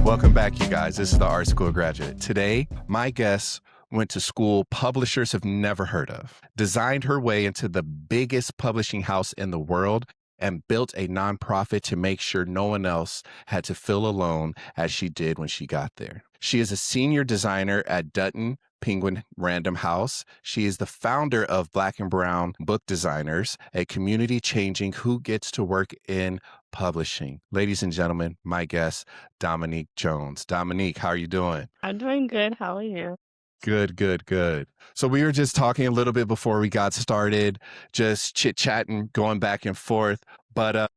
Welcome back, you guys. This is the Art School Graduate. Today, my guest went to school publishers have never heard of, designed her way into the biggest publishing house in the world, and built a nonprofit to make sure no one else had to feel alone as she did when she got there. She is a senior designer at Dutton Penguin Random House. She is the founder of Blk Brwn Book Designers, a community changing who gets to work in publishing. Ladies and gentlemen, my guest, Dominique Jones. Dominique, how are you doing? I'm doing good. How are you? Good, good, good. So we were just talking a little bit before we got started, just chit-chatting, going back and forth. But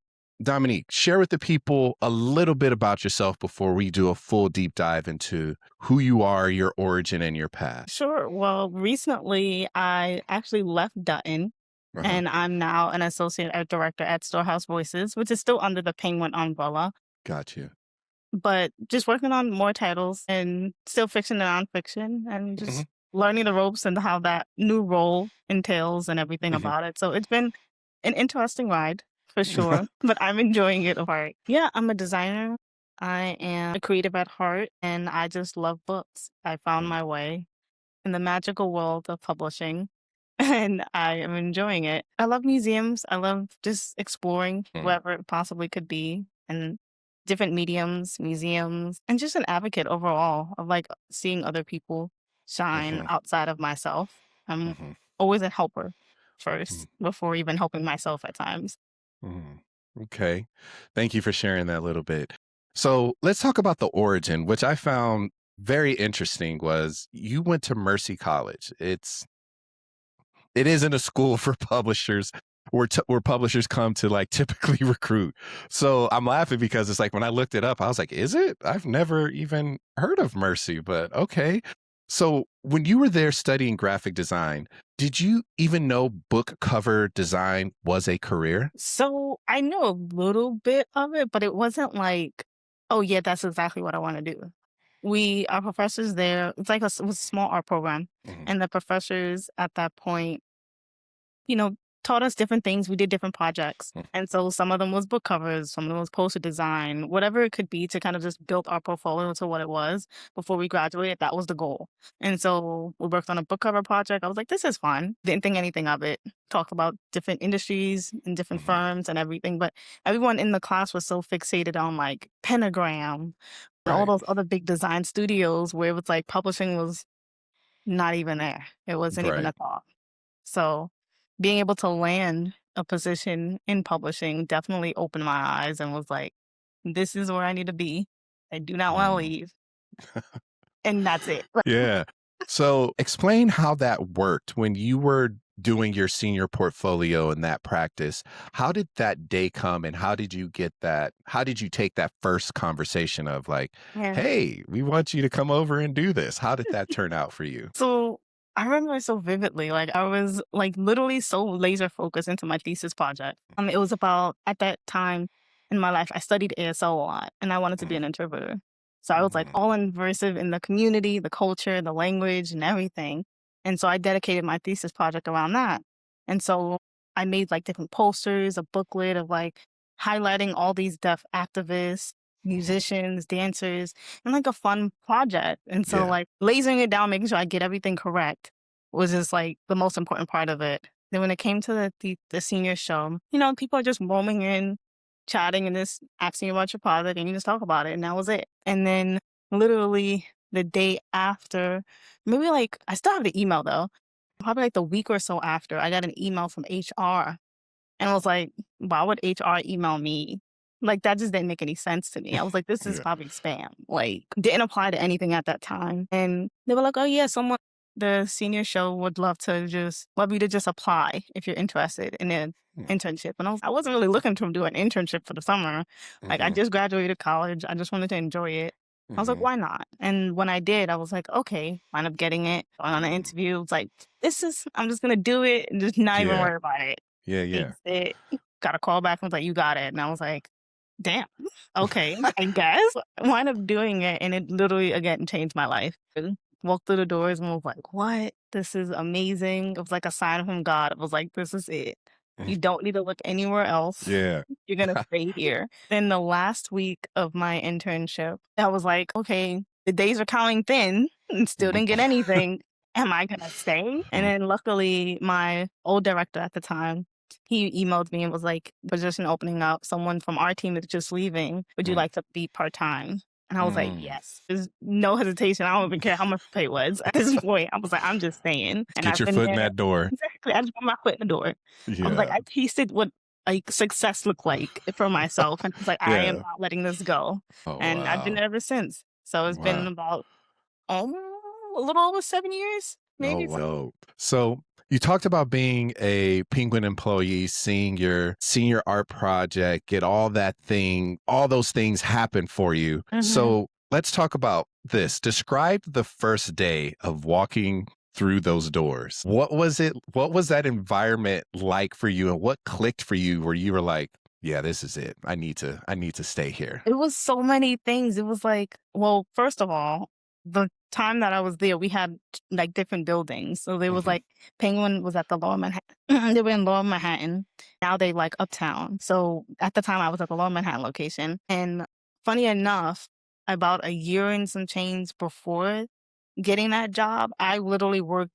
Dominique, share with the people a little bit about yourself before we do a full deep dive into who you are, your origin, and your past. Sure. Well, recently I actually left Dutton and I'm now an associate art director at Storehouse Voices, which is still under the Penguin umbrella, Got you. but just working on more titles and still fiction and nonfiction and just learning the ropes and how that new role entails and everything about it. So it's been an interesting ride for sure, but I'm enjoying it apart. Yeah, I'm a designer. I am a creative at heart and I just love books. I found my way in the magical world of publishing and I am enjoying it. I love museums. I love just exploring whatever it possibly could be and different mediums, museums, and just an advocate overall of like seeing other people shine outside of myself. I'm always a helper first before even helping myself at times. Okay. Thank you for sharing that a little bit. So let's talk about the origin, which I found very interesting was you went to Mercy College. It isn't a school for publishers where publishers come to like typically recruit. So I'm laughing because it's like when I looked it up, I was like, is it? I've never even heard of Mercy, but okay. So when you were there studying graphic design, did you even know book cover design was a career? So I knew a little bit of it, but it wasn't like, oh yeah, that's exactly what I want to do. Our professors there, it's like it was a small art program. And the professors at that point, taught us different things. We did different projects. And so some of them was book covers, some of them was poster design, whatever it could be to kind of just build our portfolio to what it was before we graduated. That was the goal. And so we worked on a book cover project. I was like, this is fun. Didn't think anything of it. Talked about different industries and different firms and everything. But everyone in the class was so fixated on like Pentagram and all those other big design studios where it was like publishing was not even there. It wasn't even a thought. So being able to land a position in publishing definitely opened my eyes and was like, this is where I need to be. I do not want to leave. And that's it. Yeah. So explain how that worked when you were doing your senior portfolio in that practice. How did that day come and how did you get that? How did you take that first conversation of like, hey, we want you to come over and do this? How did that turn out for you? So I remember it so vividly. Like I was like literally so laser focused into my thesis project. It was about at that time in my life, I studied ASL a lot and I wanted to be an interpreter. So I was like all immersive in the community, the culture, the language and everything. And so I dedicated my thesis project around that. And so I made like different posters, a booklet of like highlighting all these deaf activists, musicians, dancers, and like a fun project. And so like lasering it down, making sure I get everything correct was just like the most important part of it. Then when it came to the senior show, people are just roaming in, chatting and just asking you about your project and you just talk about it. And that was it. And then literally the day after, maybe like, I still have the email though, probably like the week or so after, I got an email from HR. And I was like, why would HR email me? Like, that just didn't make any sense to me. I was like, this is probably spam. Like, didn't apply to anything at that time. And they were like, oh yeah, the senior show would love you to just apply if you're interested in an internship. And I wasn't really looking to do an internship for the summer. Like, I just graduated college. I just wanted to enjoy it. I was like, why not? And when I did, I was like, okay, wound up getting it. Going on an interview, it was like, I'm just going to do it and just not even worry about it. Yeah. It. Got a call back and was like, you got it. And I was like, damn, okay, I guess. I wound up doing it and it literally, again, changed my life. Walked through the doors and was like, what? This is amazing. It was like a sign from God. It was like, this is it. You don't need to look anywhere else. Yeah. You're gonna stay here. Then the last week of my internship, I was like, okay, the days are counting thin and still didn't get anything. Am I gonna stay? And then luckily my old director at the time, he emailed me and was like, position opening up, someone from our team is just leaving. Would you like to be part-time? And I was like, yes. There's no hesitation. I don't even care how much the pay was. At this point, I was like, I'm just staying. And Get I've your been foot in there. that door. Exactly. I just put my foot in the door. I was like, Yeah. I tasted what like success looked like for myself. And I was like, I am Yeah. not letting this go. Oh, And I've been wow. there ever since. So it's been Wow. about a little over 7 years, Oh, maybe. wow. So you talked about being a Penguin employee, seeing your senior art project, get all those things happen for you. So let's talk about this. Describe the first day of walking through those doors. What was it? What was that environment like for you? And what clicked for you where you were like, yeah, this is it. I need to stay here. It was so many things. It was like, well, first of all, the time that I was there, we had like different buildings. So there was like Penguin was at the Lower Manhattan. They were in Lower Manhattan. Now they like uptown. So at the time I was at the Lower Manhattan location. And funny enough, about a year and some change before getting that job, I literally worked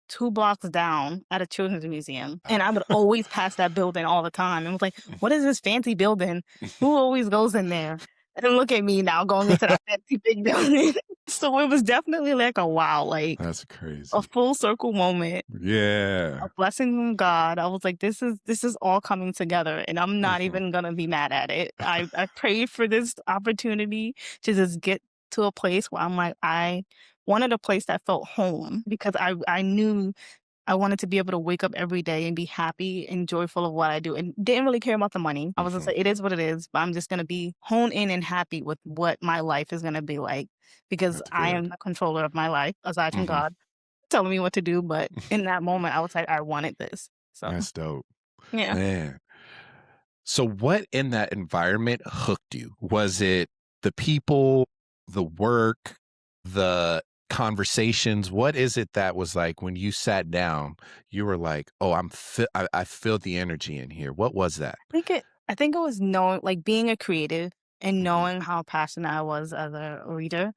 2 blocks down at a children's museum, and I would always pass that building all the time, and was like, "What is this fancy building? Who always goes in there?" And look at me now going into that fancy big building. So it was definitely like a wow, like That's a crazy. full circle moment, Yeah. a blessing from God. I was like, this is all coming together, and I'm not even gonna be mad at it. I prayed for this opportunity to just get to a place where I'm like, I wanted a place that felt home because I knew I wanted to be able to wake up every day and be happy and joyful of what I do and didn't really care about the money. I was just like, it is what it is, but I'm just going to be honed in and happy with what my life is going to be like because That's I good. am the controller of my life aside from God telling me what to do. But in that moment, I was like, I wanted this. So, That's dope. yeah. Man. So what in that environment hooked you? Was it the people, the work, the conversations? What is it that was like when you sat down, you were like, "Oh, I feel the energy in here." What was that? I think it was knowing, like being a creative and Mhm. knowing how passionate I was as a reader.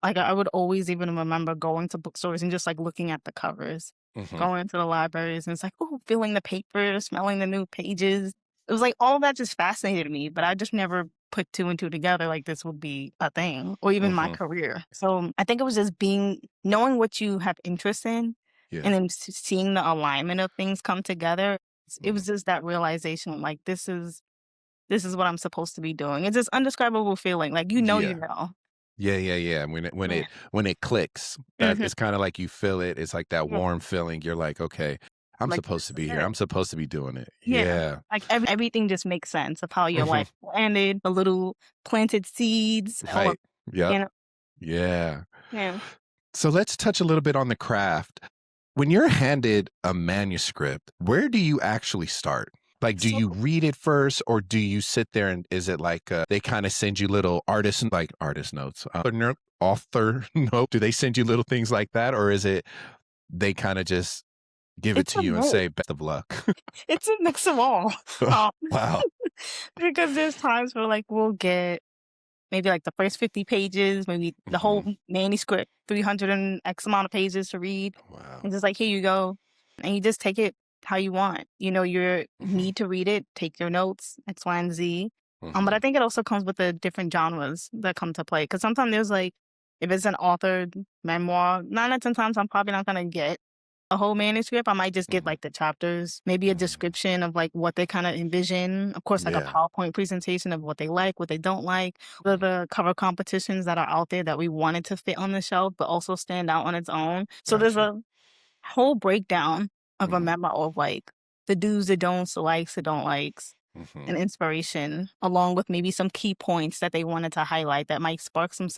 Like, I would always even remember going to bookstores and just, like, looking at the covers, Mhm. going to the libraries, and it's like, "Ooh," feeling the paper, smelling the new pages. It was like all that just fascinated me, but I just never put 2 and 2 together like this would be a thing or even my Mhm. career. So, I think it was just knowing what you have interest in and Yeah. then seeing the alignment of things come together. It was Mhm. just that realization, like, this is what I'm supposed to be doing. It's this indescribable feeling, like, you Yeah. know. Yeah, yeah, yeah. When it when Yeah. it when it clicks, that Mhm. it's kind of like you feel it. It's like that Yeah. warm feeling. You're like, okay, I'm Like, supposed this to is be here. it. I'm supposed to be doing it. Yeah. Yeah. Like, everything just makes sense of how your Mhm. life landed, the little planted seeds, all of Right. Yep. you know? Yeah. Yeah. So let's touch a little bit on the craft. When you're handed a manuscript, where do you actually start? Like, do So you read it first, or do you sit there and is it like they kind of send you little artist notes, author note? Do they send you little things like that, or is it they kind of just give it it's to a you and mix. say best of luck? It's a mix of all. Um, Wow. because there's times where, like, we'll get maybe, like, the first 50 pages, maybe the Hmm. whole manuscript, 300 and X amount of pages to read. Wow. And just like, here you go. And you just take it how you want. You know, you Hmm. need to read it, take your notes, X, Y, and Z. But I Hmm. think it also comes with the different genres that come to play. Because sometimes there's like, if it's an authored memoir, 9 out of 10 times I'm probably not gonna get a whole manuscript. I might just get Hmm. like the chapters, maybe a description of like what they kind of envision. Of course, like a Yeah. PowerPoint presentation of what they like, what they don't like, the cover competitions that are out there that we wanted to fit on the shelf, but also stand out on its own. So there's Gotcha. a whole breakdown of a Hmm. memo of like the do's, the don'ts, the likes, the don't likes, Hmm. and inspiration, along with maybe some key points that they wanted to highlight that might spark some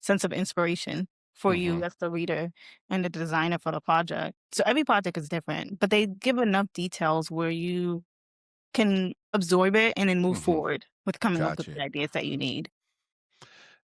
sense of inspiration for Hmm. you as the reader and the designer for the project. So every project is different, but they give enough details where you can absorb it and then move Hmm. forward with coming up with Gotcha. the ideas that you need.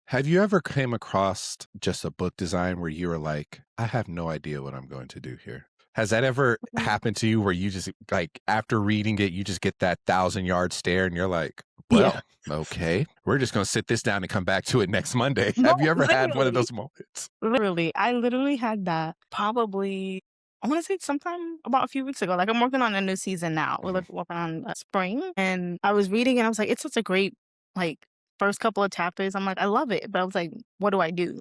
Have you ever came across just a book design where you were like, I have no idea what I'm going to do here? Has that ever Mhm. happened to you where you just like after reading it, you just get that 1,000-yard stare and you're like, Yeah. well, okay, we're just going to sit this down and come back to it next Monday. No, Have you ever had one of literally. those moments? Literally. I literally had that probably, I want to say sometime about a few weeks ago. Like I'm working on a new season now. We're Mhm. like working on spring, and I was reading and I was like, it's such a great like first couple of chapters. I'm like, I love it, but I was like, what do I do?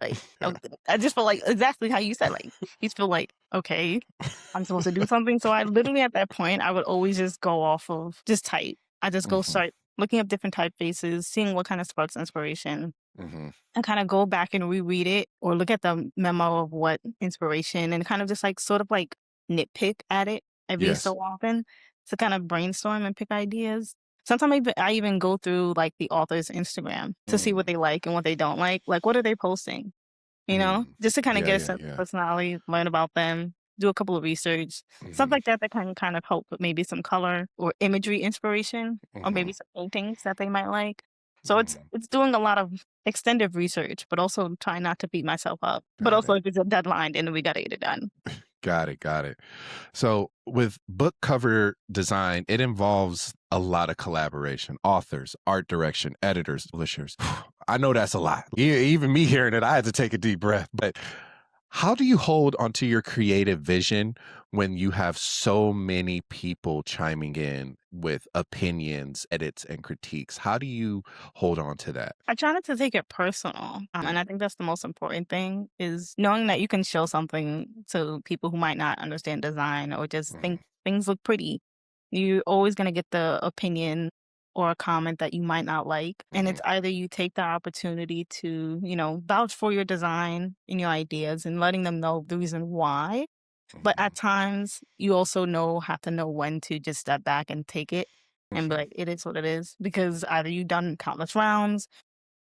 Like Yeah. I just feel like exactly how you said. Like you just feel like okay, I'm supposed to do something. So I literally at that point, I would always just go off of just type. I just go Mhm. start looking up different typefaces, seeing what kind of sparks inspiration, Mhm. and kind of go back and reread it or look at the memo of what inspiration and kind of just like sort of like nitpick at it every Yes. so often to kind of brainstorm and pick ideas. Sometimes I even go through like the author's Instagram to see what Mm. they like and what they don't like. Like, what are they posting? Mm. Just to kind of Yeah, get a yeah, sense of yeah. personality, learn about them, do a couple of research, stuff Mhm. like that that can kind of help with maybe some color or imagery inspiration, or maybe Mhm. some paintings that they might like. So it's Mm. it's doing a lot of extended research, but also trying not to beat myself up. But Got also it. if it's a deadline, then we gotta get it done. Got it. Got it. So, with book cover design, it involves a lot of collaboration, authors, art direction, editors, publishers. I know that's a lot. Even me hearing it, I had to take a deep breath. But how do you hold onto your creative vision when you have so many people chiming in with opinions, edits, and critiques? How do you hold on to that? I try not to take it personal, Mm. and I think that's the most important thing is knowing that you can show something to people who might not understand design or just think Mhm. things look pretty. You're always gonna get the opinion or a comment that you might not like, and it's Mhm. either you take the opportunity to, vouch for your design and your ideas and letting them know the reason why, but Mhm. at times, you also have to know when to just step back and take it and be Mhm. like, "It is what it is," because either you've done countless rounds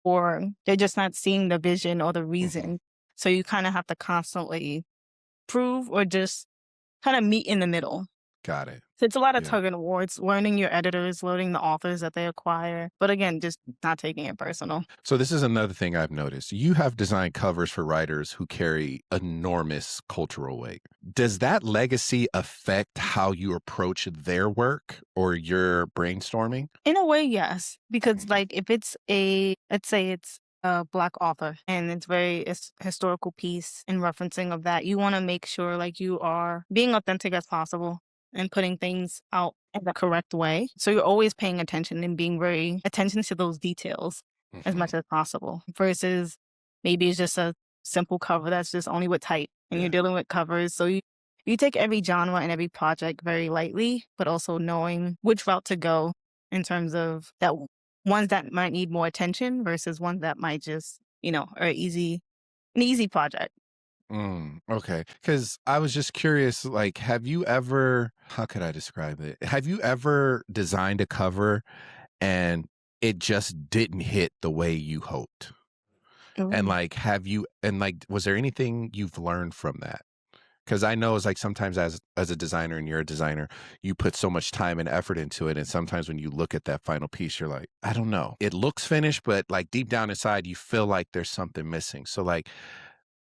or they're just not seeing the vision or the Mhm. reason. So you kinda have to constantly prove or just kinda meet in the middle. Got it. So it's a lot of Yeah. tug and warts, learning your editors, learning the authors that they acquire, but again, just not taking it personal. So this is another thing I've noticed. You have designed covers for writers who carry enormous cultural weight. Does that legacy affect how you approach their work or your brainstorming? In a way, yes, because Mhm. like if it's let's say it's a Black author and it's very historical piece in referencing of that, you want to make sure like you are being authentic as possible and putting things out in the correct way. So you're always paying attention and being very attention to those details as much Mhm. as possible versus maybe it's just a simple cover that's just only with type and you're Yeah. dealing with covers. So you take every genre and every project very lightly, but also knowing which route to go in terms of ones that might need more attention versus ones that might just, are an easy project. Okay. Because I was just curious, like, have you ever, how could I describe it? Have you ever designed a cover and it just didn't hit the way you hoped? And Ooh. like, was there anything you've learned from that? Because I know it's like sometimes as a designer and you're a designer, you put so much time and effort into it. And sometimes when you look at that final piece, you're like, I don't know. It looks finished, but like deep down inside, you feel like there's something missing. So like,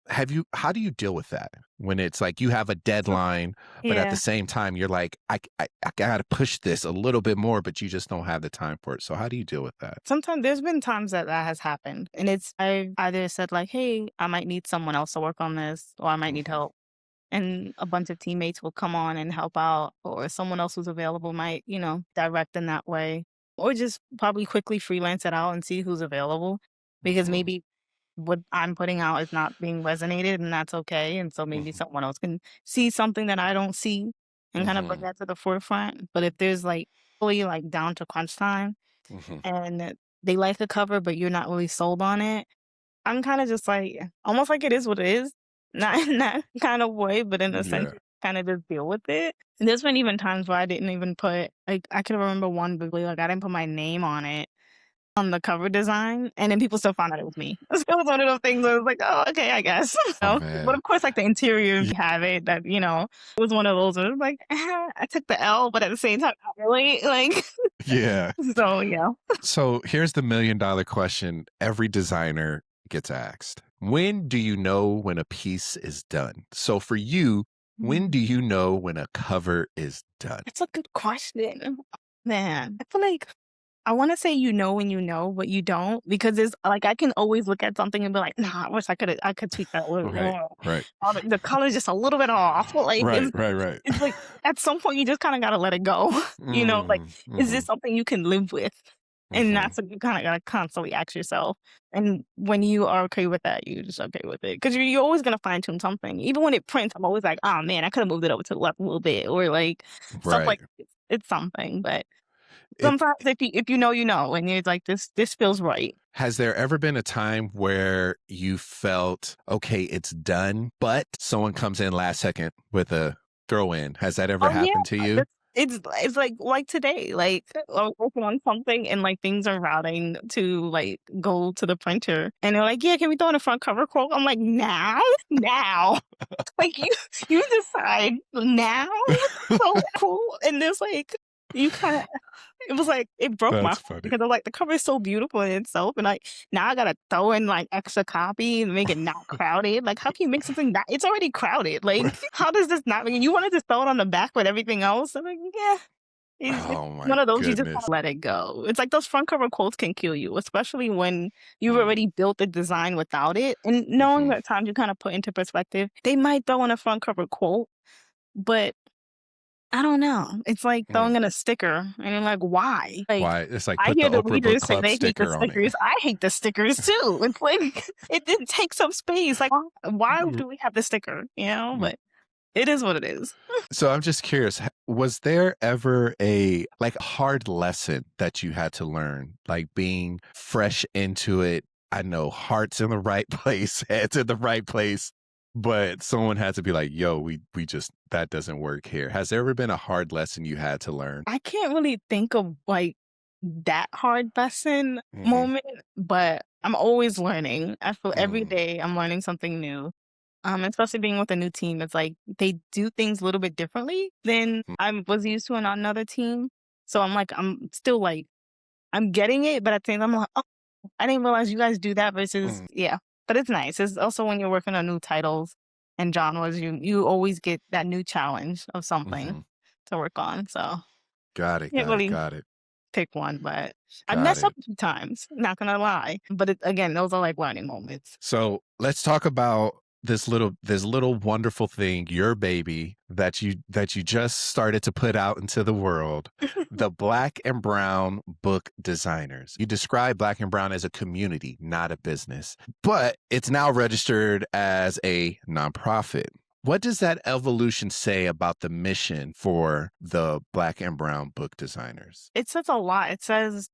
how do you deal with that when it's like you have a So deadline, but at the yeah. same time, you're like, I gotta push this a little bit more, but you just don't have the time for it. So how do you deal with that? Sometimes there's been times that that has happened. And I've either said like, hey, I might need someone else to work on this, or I might need Mhm. help. And a bunch of teammates will come on and help out, or someone else who's available might, direct in that way. Or just probably quickly freelance it out and see who's available. Because Mhm. maybe what I'm putting out is not being resonated, and that's okay. And so maybe Mhm. someone else can see something that I don't see and kind of bring Mhm. that to the forefront. But if there's like fully like down to crunch time Mhm. and they like the cover, but you're not really sold on it, I'm kind of just like almost like it is what it is. Not in that kind of way, but in a sense, Yeah. kind of just deal with it. And there's been even times where I didn't even put like I can remember one vividly, like I didn't put my name on it on the cover design, and then people still found out it was me. So it was one of those things where I was like, "Oh, okay, I guess." Oh But man. of course, like the interior, Y- you have it that it was one of those where it was like, I took the L, but at the same time, not really. Like, Yeah. so yeah. So here's the $1,000,000 question every designer gets asked. When do you know when a piece is done? So for you, When do you know when a cover is done? It's a good question. Man, I feel like I want to say you know when you know, but you don't because it's like I can always look at something and be like, nah, I could tweak that a little Right, more. right, The color's just a little bit off. Like right, right, right. it's like at some point you just kind of gotta let it go. Like is this Mm-hmm, something you can live with? And mm-hmm. that's what you kind of gotta constantly ask yourself. And when you are okay with that, you're just okay with it because you're always gonna fine tune something. Even when it prints, I'm always like, oh man, I could have moved it over to the left a little bit, or like stuff Right. like it's something, but. It Sometimes if you know, you know, and you're like, this feels right. has there ever been a time where you felt okay, it's done, but someone comes in last second with a throw in? Has that ever Oh yeah, happened to you? it's like today, like I'm working on something and like things are routing to like go to the printer, and they're like, yeah, can we throw in a front cover quote? I'm like, now, like you decide now. So cool, and there's like you kind of it was like it broke my That's heart funny. because I'm like the cover is so beautiful in itself, and like now I gotta throw in like extra copy and make it not crowded. Like how can you make something that it's already crowded? Like how does this not? You want to just throw it on the back with everything else? I'm like, yeah. It's Oh my one of those you just want goodness. to let it go. It's like those front cover quotes can kill you, especially when you've Mm, already built the design without it. And knowing mhm, that times you kind of put into perspective, they might throw in a front cover quote, but I don't know. It's like mm. throwing in a sticker, and you're like, "Why?" Like, Why? It's like I put hear the the Oprah Book readers say Club they hate the sticker on it. stickers. I hate the stickers too. It's like it did take some space. Like, why do we have the sticker? Mm. But it is what it is. So I'm just curious, was there ever a like hard lesson that you had to learn, like being fresh into it? I know heart's in the right place, head's in the right place, but someone had to be like, yo, we just that doesn't work here. Has there ever been a hard lesson you had to learn? I can't really think of like that hard lesson Hmm. moment, but I'm always learning. I feel every Mm, day I'm learning something new. Especially being with a new team, it's like they do things a little bit differently than mm, I was used to on another team. So I'm like, I'm still like, I'm getting it, but at the same time, I'm like, oh, I didn't realize you guys do that versus, mm, yeah. But it's nice. It's also when you're working on new titles and genres, you always get that new challenge of something mhm. to work on. So Got it, can't got it, really got it, pick one, but I got messed up it. a few times, not gonna lie. But again, those are like learning moments. So let's talk about this little wonderful thing, your baby that you just started to put out into the world, the Black and Brown Book Designers. You describe Black and Brown as a community, not a business, but it's now registered as a nonprofit. What does that evolution say about the mission for the Black and Brown Book Designers? It says a lot. It says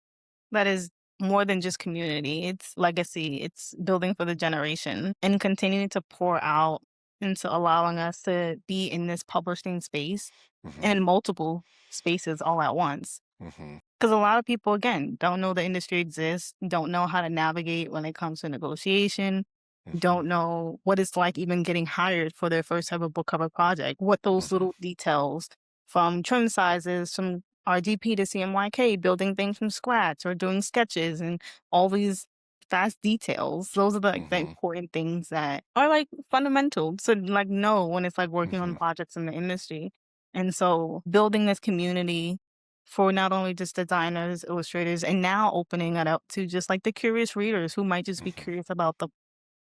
that is more than just community. It's legacy. It's building for the generation and continuing to pour out into allowing us to be in this publishing space Hmm. and multiple spaces all at once. Hmm. Because a lot of people, again, don't know the industry exists, don't know how to navigate when it comes to negotiation, Hmm. don't know what it's like even getting hired for their first ever book cover project, what those Hmm. little details from trim sizes, from RDP to CMYK, building things from scratch or doing sketches and all these fast details. Those are the Hmm. important things that are like fundamental to like know when it's like working on Hmm. projects in the industry. And so building this community for not only just designers, illustrators, and now opening it up to just like the curious readers who might just be Hmm. curious about the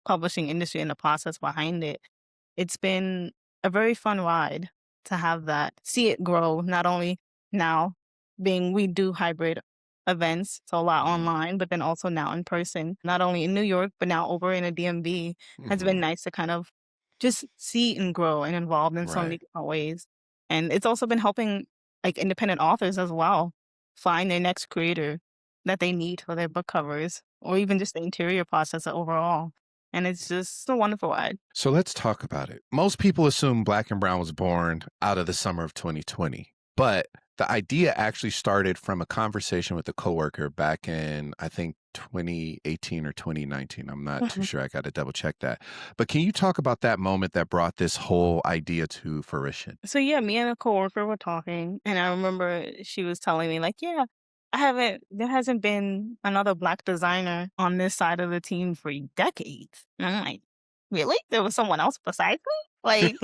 publishing industry and the process behind it. It's been a very fun ride to have that, see it grow, not only now being we do hybrid events, so a lot Hmm. online, but then also now in person, not only in New York, but now over in a DMV has been Hmm. nice to kind of just see and grow and involved in so many Right. different ways. And it's also been helping like independent authors as well find their next creator that they need for their book covers or even just the interior process overall. And it's just a wonderful ride. So let's talk about it. Most people assume Black and Brown was born out of the summer of 2020, but the idea actually started from a conversation with a coworker back in, I think, 2018 or 2019. I'm not too Mhm. sure. I got to double check that. But can you talk about that moment that brought this whole idea to fruition? So yeah, me and a coworker were talking, and I remember she was telling me like, "Yeah, there hasn't been another Black designer on this side of the team for decades." And I'm like, "Really? There was someone else besides me?" Like,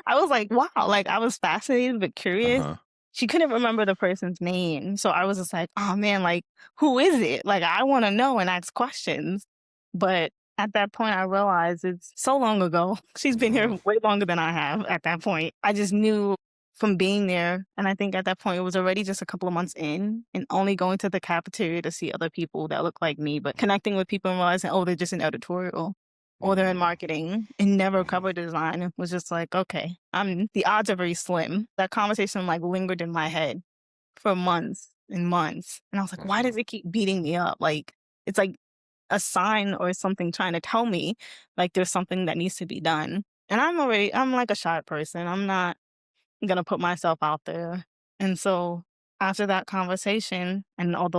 I was like, wow, like I was fascinated but curious. Uh-huh. She couldn't remember the person's name. So I was just like, oh man, like who is it? Like I want to know and ask questions. But at that point I realized it's so long ago. She's been here Mhm. way longer than I have at that point. I just knew from being there. And I think at that point it was already just a couple of months in and only going to the cafeteria to see other people that look like me, but connecting with people and realizing, oh, they're just in editorial or they're in Mhm. marketing and never Mhm. cover design. It was just like, okay, the odds are very slim. That conversation like lingered in my head for months and months. And I was like, why Mhm. does it keep beating me up? Like it's like a sign or something trying to tell me like there's something that needs to be done. And I'm like a shy person. I'm not gonna put myself out there. And so after that conversation and all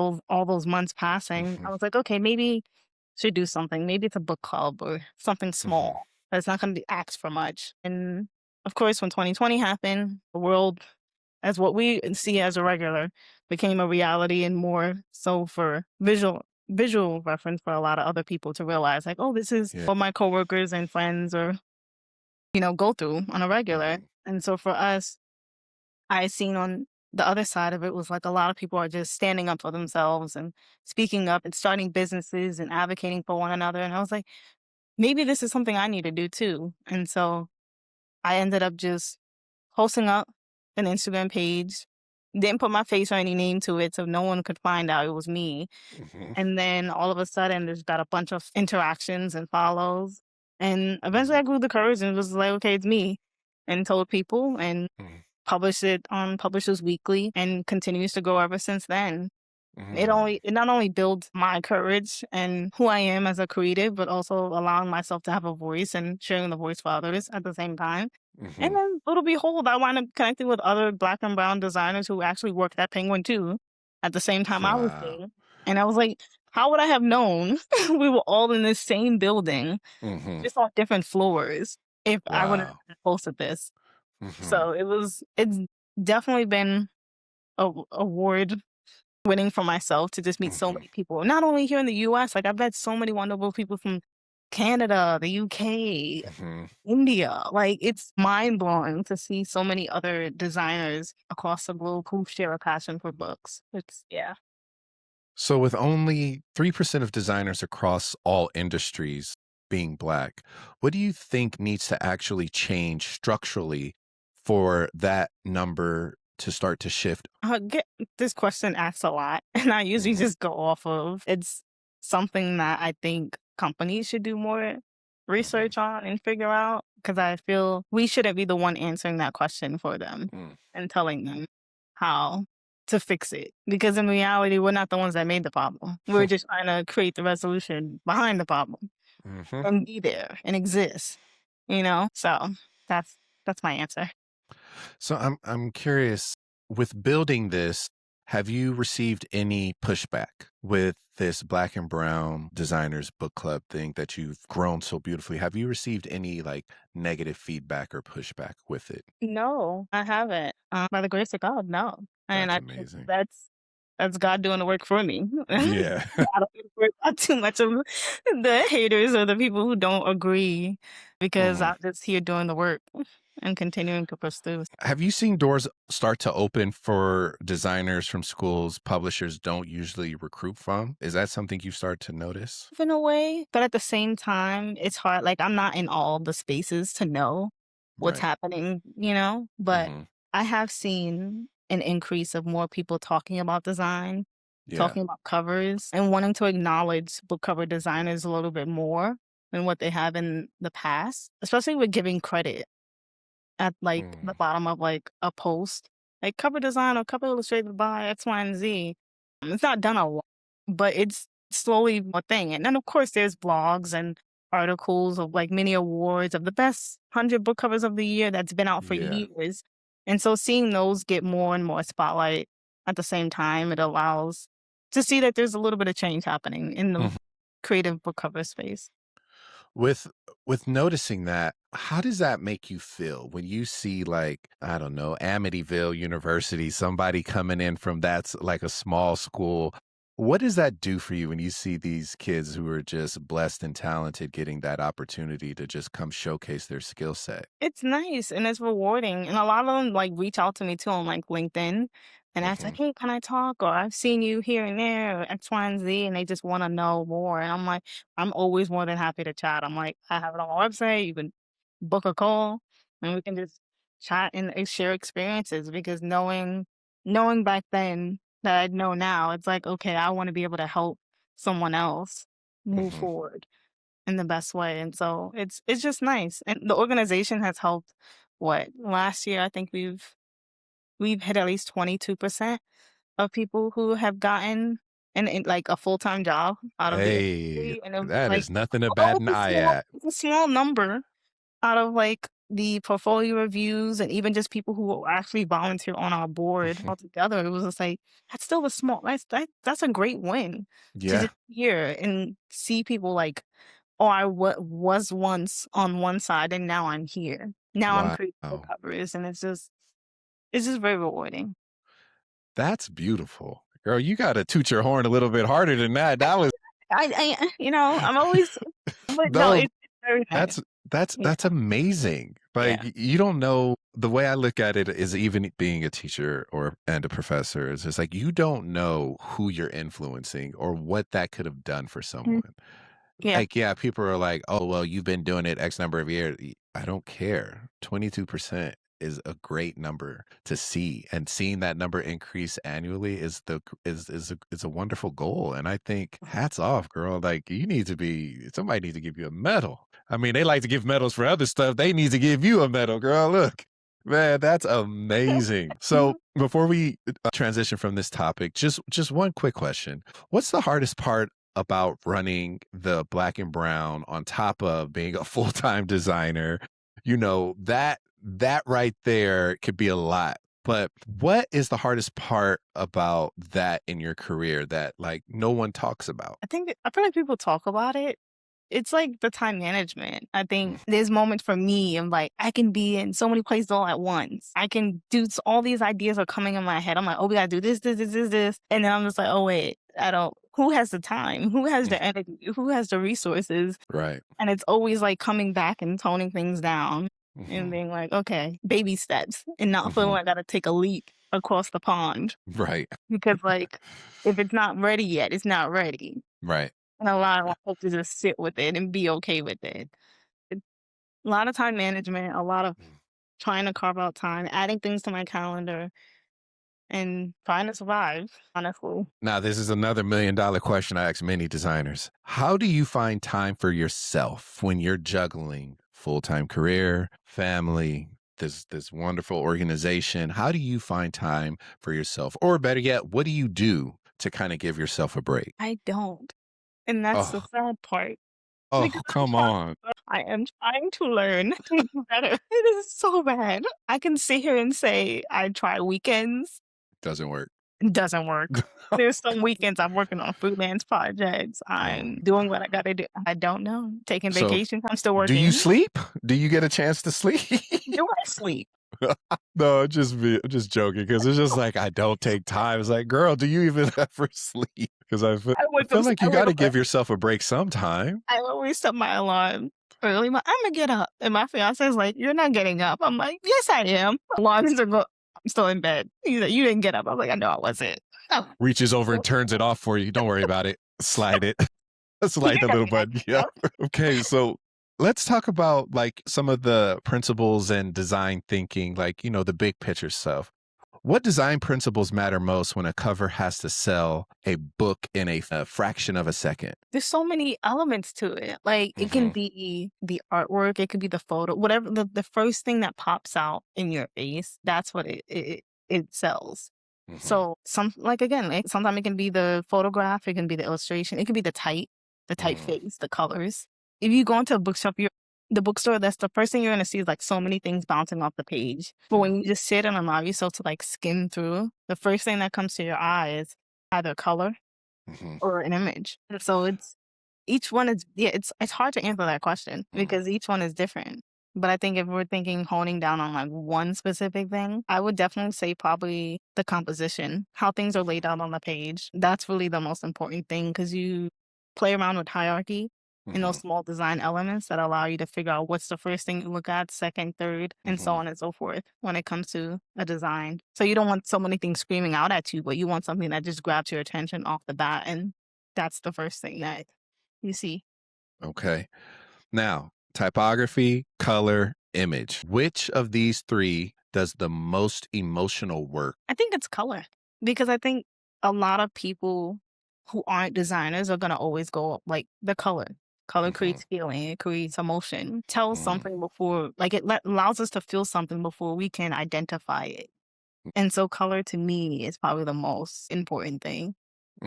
those months passing, I Mhm. was like, okay, maybe should do something. Maybe it's a book club or something Mhm. small that's not gonna be asked for much. And of course, when 2020 happened, the world as what we see as a regular became a reality and more so for visual reference for a lot of other people to realize like, oh, this is Yeah. what my coworkers and friends or, go through on a regular. Mhm. And so for us, I seen on the other side of it was like a lot of people are just standing up for themselves and speaking up and starting businesses and advocating for one another. And I was like, maybe this is something I need to do too. And so I ended up just posting up an Instagram page, didn't put my face or any name to it so no one could find out it was me. Mhm. And then all of a sudden there's got a bunch of interactions and follows. And eventually Mhm. I grew the courage and was like, okay, it's me. And told people and Mhm. published it on Publishers Weekly and continues to grow ever since then. Mhm. It not only builds my courage and who I am as a creative, but also allowing myself to have a voice and sharing the voice for others at the same time. And Mhm. then little behold, I wound up connecting with other black and brown designers who actually worked at Penguin too at the same time I was Wow. there. And I was like, how would I have known we were all in this same building, Mhm. just on different floors, if I wouldn't Wow. have posted this? Mhm. So it's definitely been a award winning for myself to just meet so Mhm. many people, not only here in the US, like I've met so many wonderful people from Canada, the UK, Mhm. India. Like it's mind blowing to see so many other designers across the globe who share a passion for books. It's yeah. So, with only 3% of designers across all industries being Black, what do you think needs to actually change structurally for that number to start to shift? Get this question asked a lot, and I usually Mhm. just go off of it's something that I think companies should do more Mhm. research on and figure out because I feel we shouldn't be the one answering that question for them Mm. and telling them how to fix it. Because in reality, we're not the ones that made the problem. We're just trying to create the resolution behind the problem Mhm. and be there and exist, So that's that's my answer. So, I'm curious, with building this, have you received any pushback with this Black and Brown Designers Book Club thing that you've grown so beautifully? Have you received any like negative feedback or pushback with it? No, I haven't. By the grace of God, no. And That's I think amazing. that's God doing the work for me. Yeah. I don't need to worry about too much of the haters or the people who don't agree because Mhm. I'm just here doing the work and continuing to pursue. Have you seen doors start to open for designers from schools publishers don't usually recruit from? Is that something you start to notice? In a way, but at the same time, it's hard. Like I'm not in all the spaces to know what's Right. happening, but Mhm. I have seen an increase of more people talking about design, Yeah. talking about covers, and wanting to acknowledge book cover designers a little bit more than what they have in the past, especially with giving credit at like the Mm. bottom of like a post, like cover design or cover illustrated by X, Y, and Z. It's not done a lot, but it's slowly a thing. And then of course there's blogs and articles of like many awards of the best 100 book covers of the year that's been out for Yeah. years. And so seeing those get more and more spotlight at the same time, it allows to see that there's a little bit of change happening in the Mhm. creative book cover space. With noticing that, how does that make you feel when you see like, I don't know, Amityville University, somebody coming in from that's like a small school What does that do for you when you see these kids who are just blessed and talented getting that opportunity to just come showcase their skill set? It's nice and it's rewarding, and a lot of them, like, reach out to me too on, like, LinkedIn and ask, like, Mhm, "Hey, can I talk?" Or, "I've seen you here and there," or X, Y, and Z, and they just wanna know more, and I'm like, I'm always more than happy to chat. I'm like, "I have it on my website, you can book a call, and we can just chat and, share experiences," because knowing back then that I know now, it's like, "Okay, I wanna be able to help someone else move mhm. forward." In the best way, and so it's just nice, and the organization has helped. What, last year, I think we've hit at least 22% of people who have gotten like, a full-time job out of the Hey, industry, and it was that like, is nothing to oh, bat an eye at. it's a small number out of, like, the portfolio reviews and even just people who actually volunteer on our board Mhm. altogether. It was just like, that's still a small that's a great win to Yeah. just hear and see people like, "Oh, I was once on one side and now I'm here. Now I'm creating book Wow. covers," and it's just very rewarding. That's beautiful. Girl, you gotta toot your horn a little bit harder than that. That was I'm always, but no, no, it's very nice. that's Yeah, that's amazing. Like, yeah. you don't know the way I look at it is even being a teacher and a professor is just like you don't know who you're influencing or what that could have done for Mm, someone. yeah. Like, yeah, people are like, "Oh, well, you've been doing it X number of years." I don't care. 22% is a great number to see, and seeing that number increase annually is the is a wonderful goal, and I think hats off, girl. Like, you need to be somebody needs to give you a medal. I mean, they like to give medals for other stuff. They need to give you a medal, girl. Look. Man, that's amazing. So, Mhm. before we transition from this topic, just one quick question. What's the hardest part about running the Black and Brown on top of being a full-time designer? You know, that right there could be a lot. But what is the hardest part about that in your career that like no one talks about? I feel like people talk about it. It's like the time management. I Mm, think there's moments for me, I'm like, I can be in so many places all at once. I can do all these ideas are coming in my head. I'm like, oh, we gotta do this. And then I'm just like, oh, wait, I don't, who has the time? Who has mm, the energy? Who has the resources? right. And it's always like coming back and toning things down and Mhm, being like, okay, baby steps and not feeling mhm, like I gotta take a leap across the pond right. because, like, if it's not ready yet, it's not ready. Right. And a lot of hope to just sit with it and be okay with it. It's a lot of time management, a lot of Mm. trying to carve out time, adding things to my calendar, and trying to survive, honestly. Now, this is another $1,000,000 question I ask many designers. How do you find time for yourself when you're juggling full-time career, family, this wonderful organization? How do you find time for yourself? Or better yet, what do you do to kind of give yourself a break? I don't. And that's the Oh, sad part because oh, I'm come trying. on. I am trying to learn to do better. It is so bad. I can sit here and say I try weekends. Doesn't work. It doesn't work. There's some weekends I'm working on freelance projects. Oh. I'm doing what I gotta do. I don't know. Taking So, vacations. I'm still do you working. sleep? Do you get a chance to sleep? Do I sleep? No, I'm just joking because it's just like I don't take time. It's like, girl, do you even ever sleep? Because I feel like I you got wake to up give yourself a break sometime. I always set my alarm early. Imma get up, and my fiance is like, "You're not getting up." I'm like, "Yes, I am." Alarms are go I'm still in bed. He's like, "You didn't get up." I'm like, "I know I wasn't." "Oh, Reaches over and turns it off for you. Don't worry about it. Slide it. Slide you're the not little getting button. Yeah. up." Okay, so let's talk about like some of the principles and design thinking, like, the big picture stuff. What design principles matter most when a cover has to sell a book in a fraction of a second? There's so many elements to it. Like, it can Hmm. be the artwork, it could be the photo, whatever the first thing that pops out in your face, that's what it sells. Hmm. So, again, like, sometimes it can be the photograph, it can be the illustration, it can be the Hmm. typeface, the colors. If you go into a bookshop, the bookstore, that's the first thing you're gonna see is, like, so many things bouncing off the page. But when you just sit and allow yourself to, like, skim through, the first thing that comes to your eye is either color Hmm. or an image. And so it's each one is, yeah, it's hard to answer that question because each one is different. But I think if we're thinking honing down on like one specific thing, I would definitely say probably the composition, how things are laid out on the page. That's really the most important thing because you play around with hierarchy and Hmm. those small design elements that allow you to figure out what's the first thing you look at, second, third, and so Hmm. on and so forth when it comes to a design. So you don't want so many things screaming out at you, but you want something that just grabs your attention off the bat. And that's the first thing that you see. Okay. Now, typography, color, image. Which of these three does the most emotional work? I think it's color because I think a lot of people who aren't designers are gonna always go like the color. Color Hmm. creates feeling, it creates emotion, tells Hmm. something before, like allows us to feel something before we can identify it. And so, color to me is probably the most important thing.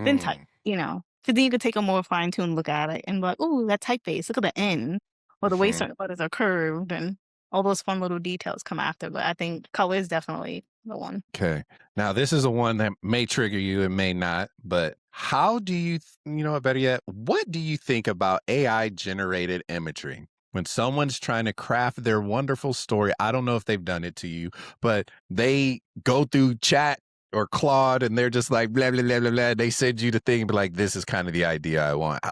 Then type, Mm. because then you could take a more fine tuned look at it and be like, "Ooh, that typeface. Look at the N, or the way Hmm. certain letters are curved, and all those fun little details come after." But I think color is definitely the one. Okay. Now, this is a one that may trigger you and may not, but how do you, you know what, better yet, what do you think about AI generated imagery? When someone's trying to craft their wonderful story, I don't know if they've done it to you, but they go through chat or Claude and they're just like, blah, blah, blah, blah, blah. They send you the thing, but like, this is kind of the idea I want.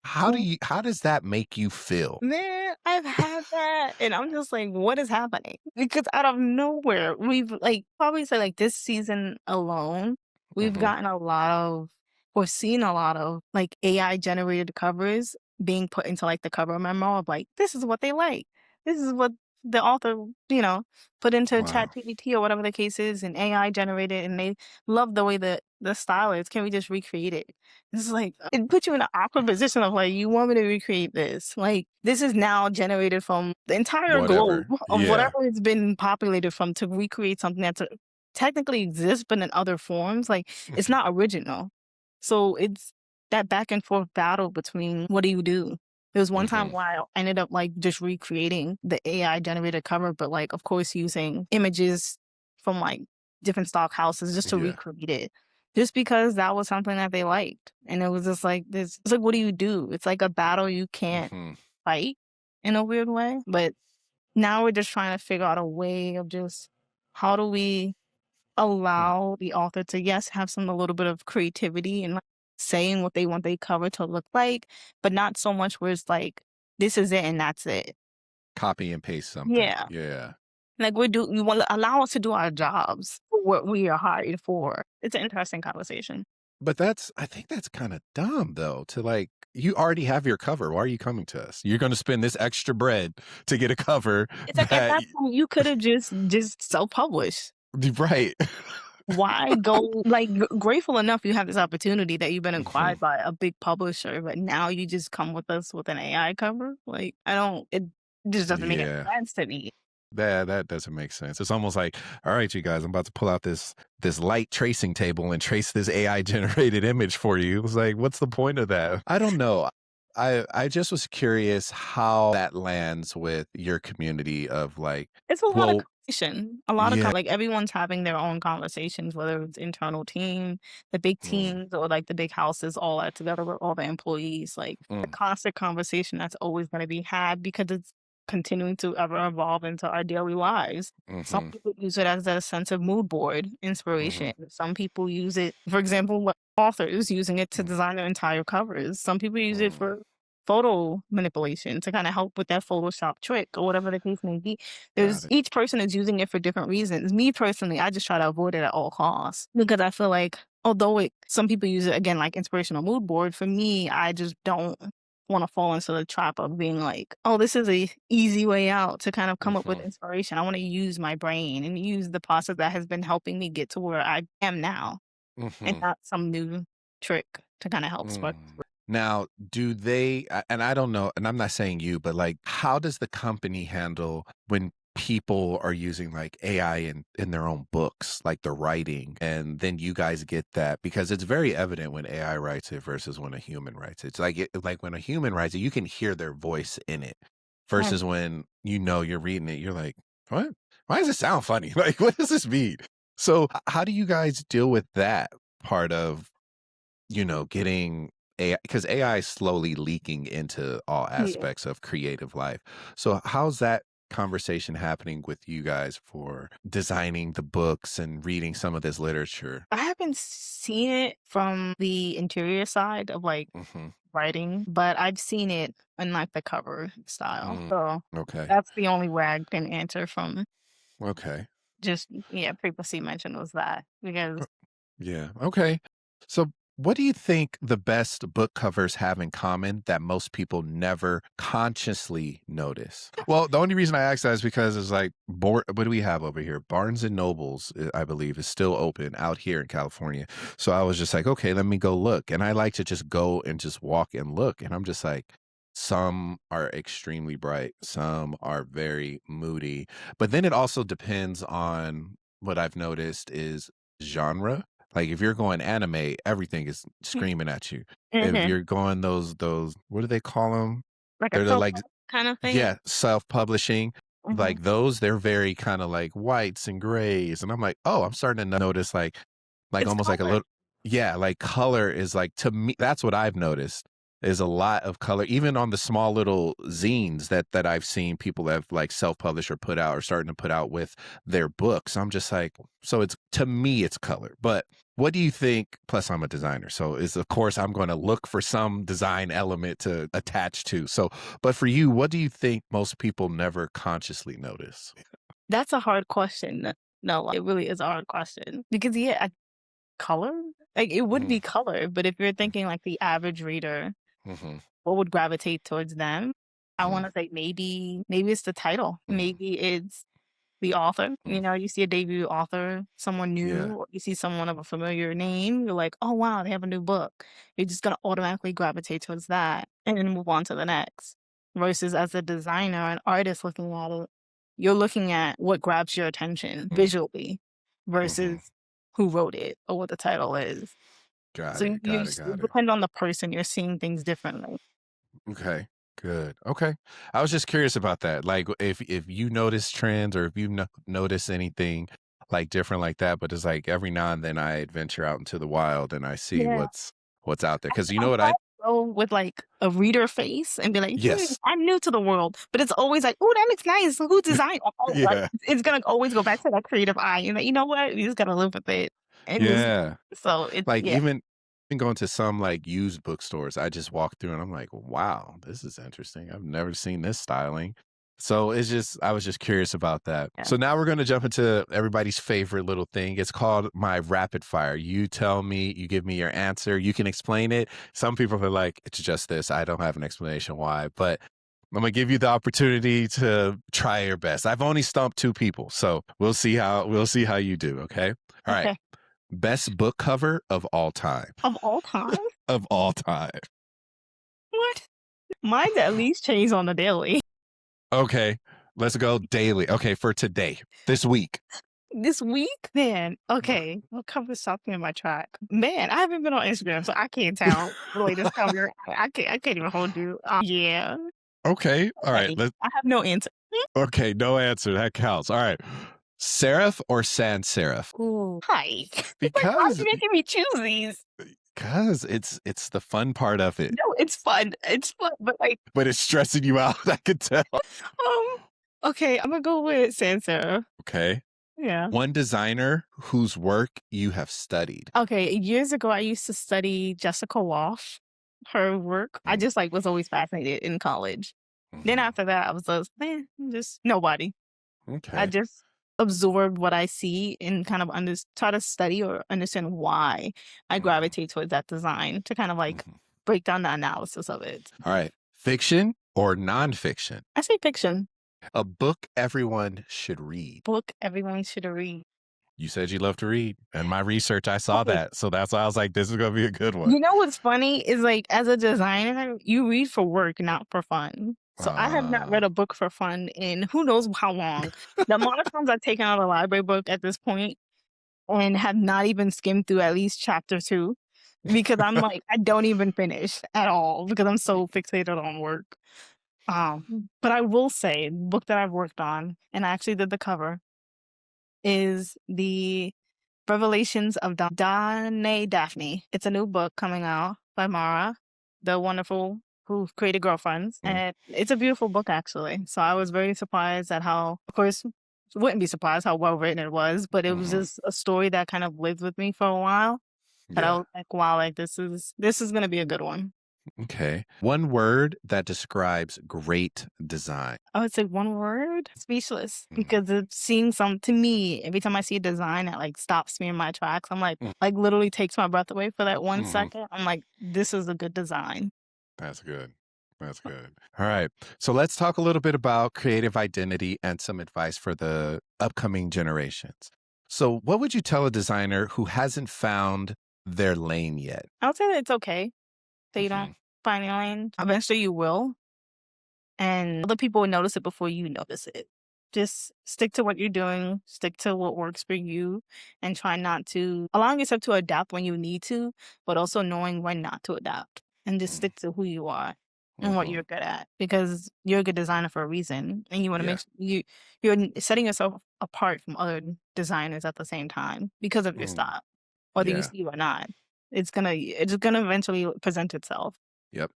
How does that make you feel? Man, I've had that, and I'm just like, "What is happening?" Because out of nowhere, we've, like, probably say, like, this season alone, we've Hmm. gotten a lot of or seen a lot of, like, AI-generated covers being put into, like, the cover memo of, like, "This is what they like. This is what the author, you know, put into Wow. ChatGPT," or whatever the case is, and AI generated, and they love the way the style is. Can we just recreate it? It's like, it puts you in an awkward position of like, you want me to recreate this? Like, this is now generated from the entire globe Whatever. of Yeah. whatever it's been populated from to recreate something that technically exists, but in other forms. Like, it's Mhm. not original. So it's that back and forth battle between what do you do? There was one time Mhm. where I ended up like just recreating the AI generated cover, but like, of course, using images from like different stock houses just to Yeah. recreate it just because that was something that they liked. And it was just like this it's like, what do you do? It's like a battle you can't Mhm. fight in a weird way. But now we're just trying to figure out a way of just how do we Hmm. allow the author to, yes, have some a little bit of creativity and like saying what they want their cover to look like, but not so much where it's like, this is it and that's it. Copy and paste something. Yeah. Yeah. Like you want to allow us to do our jobs for what we are hired for. It's an interesting conversation. But I think that's kind of dumb though, to like, you already have your cover. Why are you coming to us? You're going to spend this extra bread to get a cover It's like at that, that point you could have just self-published. right. Why go like grateful enough you have this opportunity that you've been Mhm. acquired by a big publisher, but now you just come with us with an AI cover? Like I don't it just doesn't make any Yeah. sense to me. That doesn't make sense. It's almost like, all right, you guys, I'm about to pull out this light tracing table and trace this AI generated image for you. It's like, what's the point of that? I don't know. I just was curious how that lands with your community of like, It's a lot of well, conversation. A lot of yeah. like everyone's having their own conversations, whether it's internal team, the big Mm, teams, or like the big houses all that together with all the employees. Like a mm, constant conversation that's always going to be had because it's continuing to ever evolve into our daily lives. Some mhm, people use it as a sense of mood board mhm, inspiration. Some people use it, for example, like authors using it to mm, design their entire covers. Some people use it mm. for photo manipulation to kind of help with that Photoshop trick or whatever the case may be. Got There's it. each person is using it for different reasons. Me personally, I just try to avoid it at all costs because I feel like although some people use it again like inspirational mood board, for me, I just don't want to fall into the trap of being like, oh, this is a easy way out to kind of come up with Mhm, inspiration. I want to use my brain and use the process that has been helping me get to where I am now and mhm. not some new trick to kind of help spark. Mm. Now, do they, and I don't know, and I'm not saying you, but like, how does the company handle when people are using like AI in their own books, like the writing, and then you guys get that because it's very evident when AI writes it versus when a human writes it. It's like like when a human writes it, you can hear their voice in it versus when you're reading it, you're like, what? Why does it sound funny? Like, what does this mean? So, how do you guys deal with that part of getting AI, because AI is slowly leaking into all Yeah. aspects of creative life. So how's that? conversation happening with you guys for designing the books and reading some of this literature? I haven't seen it from the interior side of like Mhm. writing, but I've seen it in like the cover style. Mm, So okay. that's the only way I can answer from Okay. just, yeah, previously mentioned was that because Yeah. Okay. So, what do you think the best book covers have in common that most people never consciously notice? Well, the only reason I ask that is because it's like, what do we have over here? Barnes and Nobles, I believe, is still open out here in California. So I was just like, okay, let me go look. And I like to just go and just walk and look. And I'm just like, some are extremely bright, some are very moody. But then it also depends on what I've noticed is genre. Like if you're going anime, everything is screaming at you. If Mhm. you're going those what do they call them? Like a They're the soap like kind of thing. yeah, self-publishing. Mhm. Like those, they're very kind of like whites and grays. And I'm like, oh, I'm starting to notice like It's almost like a color. little yeah, like color is like to me, that's what I've noticed is a lot of color, even on the small little zines that I've seen people have like self-published or put out or starting to put out with their books. I'm just like, so it's to me, it's color. But what do you think? Plus, I'm a designer. So is of course I'm going to look for some design element to attach to. So, but for you, what do you think most people never consciously notice? That's a hard question. No, it really is a hard question because yeah, color, like it would Mm, be color, but if you're thinking like the average reader, mm-hmm, what would gravitate towards them? I mm-hmm, want to say maybe it's the title, mm-hmm, maybe it's the author. mm, You see a debut author, someone new, yeah. or you see someone of a familiar name, you're like, oh wow, they have a new book. You're just gonna automatically gravitate towards that and then move on to the next. Versus as a designer, an artist looking at it, you're looking at what grabs your attention Mm, visually mm-hmm. versus who wrote it or what the title is. Got So it. you Got it. just Got it. depend on the person, you're seeing things differently. Okay. Good. Okay. I was just curious about that. Like if you notice trends or if you notice anything like different like that, but it's like every now and then I venture out into the wild and I see Yeah. what's out there. Cause you I know what try I to go with, like, a reader face and be like, yes. I'm new to the world," but it's always like, "Ooh, that looks nice. Who designed" like, Yeah. it's gonna always go back to that creative eye, and like, you know what? You just gotta live with it, and just Yeah. so it's Like yeah, even going to some like used bookstores, I just walk through and I'm like, wow, this is interesting. I've never seen this styling. So it's just I was just curious about that. yeah. So now we're going to jump into everybody's favorite little thing. It's called my rapid fire. You tell me, you give me your answer. You can explain it. Some people are like, it's just this. I don't have an explanation why, but I'm gonna give you the opportunity to try your best. I've only stumped two people, so we'll see how you do. Okay. All right. Okay. Best book cover of all time. Of all time? Of all time. What? Mine's at least change on the daily. Okay. Let's go daily. Okay, for today, this week. This week? Man, okay, what cover stopped me in my track? Man, I haven't been on Instagram, so I can't tell the latest cover. I can't even hold you. Yeah. Okay. All right. Okay. I have no answer. Okay. No answer. That counts. All right. Serif or sans serif? Ooh. Hi. It's like, why are Because you making me choose these? because it's the fun part of it, No, it's fun. It's fun, but like, but it's stressing you out. I could tell. um, okay, I'm gonna go with Sansa. Okay. Yeah. One designer whose work you have studied. Okay, years ago, I used to study Jessica Walsh, her work. I just like was always fascinated in college. Then Mhm. after that, I was just nobody. I Okay. just absorb what I see and kind of try to study or understand why I Mhm. gravitate towards that design to kind of like Mhm. break down the analysis of it. All right. Fiction or nonfiction? I say fiction, A book everyone should read. book everyone should read. You said you love to read. And my research, I saw Okay. that. So that's why I was like, this is going to be a good one. You know what's funny is like as a designer, you read for work, not for fun. So I have not Uh, read a book for fun in who knows how long. The amount of times I've taken out a library book at this point and have not even skimmed through at least chapter 2 because I'm like, I don't even finish at all because I'm so fixated on work. But I will say, the book that I've worked on, and I actually did the cover, is the Revelations of Dane Daphne. It's a new book coming out by Mara, the wonderful who created Girlfriends, and it's a beautiful book actually. So I was very surprised at how, of course, wouldn't be surprised how well written it was, but it was just a story that kind of lived with me for a while. That I Yeah. was like, wow, like this is gonna be a good one. Okay. One word that describes great design. I would say one word, speechless, Mm. because it's seeing some to me, every time I see a design that like stops me in my tracks, I'm Mm. like literally takes my breath away for that one Mhm. second. I'm like, this is a good design. That's good. That's good. All right. So let's talk a little bit about creative identity and some advice for the upcoming generations. So, what would you tell a designer who hasn't found their lane yet? I would say that it's okay that you don't Mhm. find your lane. Eventually you will. And other people will notice it before you notice it. Just stick to what you're doing, stick to what works for you, and try not to allowing yourself to adapt when you need to, but also knowing when not to adapt. And just Mm. stick to who you are and what Mhm. you're good at. Because you're a good designer for a reason. And you want to Yeah. you're setting yourself apart from other designers at the same time because of your Mm. style. Whether you Yeah. see it or not. It's gonna eventually present itself. Yep.